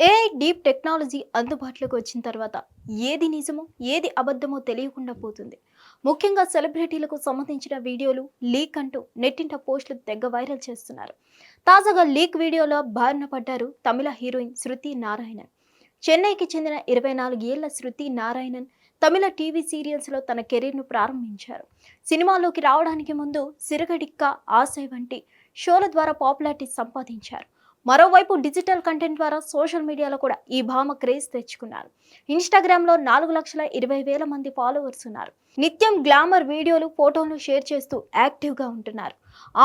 AI deep technology అందుబాటులోకి వచ్చిన తర్వాత ఏది నిజమో ఏది అబద్ధమో తెలియకుండా పోతుంది. ముఖ్యంగా సెలబ్రిటీలకు సంబంధించిన వీడియోలు లీక్ అంటూ నెట్టింట పోస్టులు తెగ వైరల్ చేస్తున్నారు. తాజాగా లీక్ వీడియోలో బారిన పడ్డారు తమిళ హీరోయిన్ శృతి నారాయణన్. చెన్నైకి చెందిన 24 ఏళ్ల శృతి నారాయణన్ తమిళ టీవీ సీరియల్స్లో తన కెరీర్ను ప్రారంభించారు. సినిమాల్లోకి రావడానికి ముందు సిరగడిక్క, ఆశయ్ వంటి షోల ద్వారా పాపులారిటీ సంపాదించారు. మరోవైపు డిజిటల్ కంటెంట్ ద్వారా సోషల్ మీడియాలో కూడా ఈ భామ క్రేజ్ తెచ్చుకున్నారు. ఇన్స్టాగ్రామ్లో 4,20,000 మంది ఫాలోవర్స్ ఉన్నారు. నిత్యం గ్లామర్ వీడియోలు, ఫోటోలను షేర్ చేస్తూ యాక్టివ్గా ఉంటున్నారు.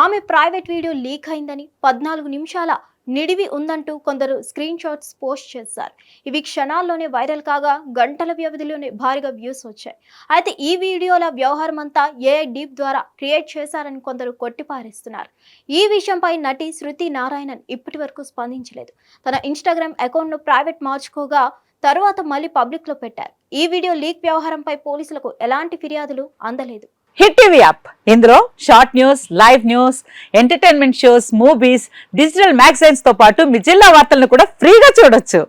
ఆమె ప్రైవేట్ వీడియో లీక్ అయిందని, 14 నిమిషాల నిడివి ఉందంటూ కొందరు స్క్రీన్ షాట్స్ పోస్ట్ చేశారు. ఇవి క్షణాల్లోనే వైరల్ కాగా గంటల వ్యవధిలోనే భారీగా వ్యూస్ వచ్చాయి. అయితే ఈ వీడియోల వ్యవహారం అంతా ఏఐ డీప్ ద్వారా క్రియేట్ చేశారని కొందరు కొట్టిపారేస్తున్నారు. ఈ విషయంపై నటి శృతి నారాయణన్ ఇప్పటి వరకు స్పందించలేదు. తన ఇన్స్టాగ్రామ్ అకౌంట్ను ప్రైవేట్ మార్చుకోగా తరువాత మళ్ళీ పబ్లిక్లో పెట్టారు. ఈ వీడియో లీక్ వ్యవహారంపై పోలీసులకు ఎలాంటి ఫిర్యాదులు అందలేదు. హిట్ టీవీ యాప్ ఇందులో short news, live news, entertainment shows, movies, digital magazines తో పాటు మీ జిల్లా వార్తలను కూడా ఫ్రీగా చూడొచ్చు.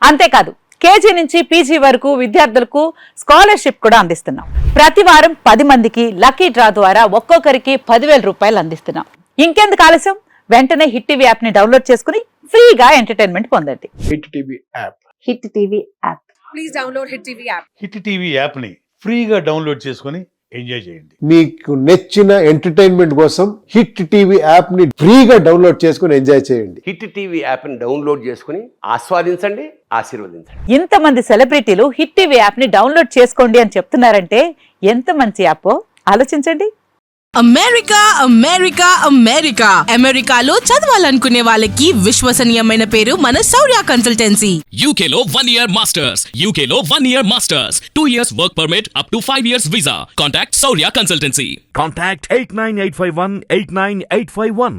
అంతేకాదు కేజీ నుంచి పీజీ వరకు విద్యార్థులకు స్కాలర్షిప్ కూడా అందిస్తున్నాం. ప్రతి వారం 10 మందికి లక్కీ డ్రా ద్వారా ఒక్కొక్కరికి 10,000 రూపాయలు అందిస్తున్నాం. ఇంకెందుకు ఆలస్యం, వెంటనే హిట్ టీవీ యాప్ ని డౌన్లోడ్ చేసుకుని ఫ్రీగా ఎంటర్టైన్మెంట్ పొందండి. Hit TV app. Hit TV app. Please download hit TV app. Hit TV యాప్ని ఫ్రీగా డౌన్లోడ్ చేసుకొని ఎంజాయ్ చేయండి. మీకు నచ్చిన ఎంటర్టైన్మెంట్ కోసం హిట్ టీవీ యాప్ ని ఫ్రీగా డౌన్లోడ్ చేసుకుని ఎంజాయ్ చేయండి. హిట్ టీవీ యాప్ని డౌన్లోడ్ చేసుకుని ఆస్వాదించండి, ఆశీర్వదించండి. ఇంతమంది సెలబ్రిటీలు హిట్ టీవీ యాప్ ని డౌన్లోడ్ చేసుకోండి అని చెప్తున్నారంటే ఎంత మంచి యాప్ ఆలోచించండి. అమెరికా అమెరికా అమెరికా అమెరికాలో చదవాలనుకునే వాళ్ళకి విశ్వసనీయమైన పేరు మన శౌర్య కన్సల్టెన్సీ. UK లో 1 year masters. UK లో 1 year masters. 2 years work permit up to 5 years visa. Contact Saurya Consultancy. Contact 89851 89851.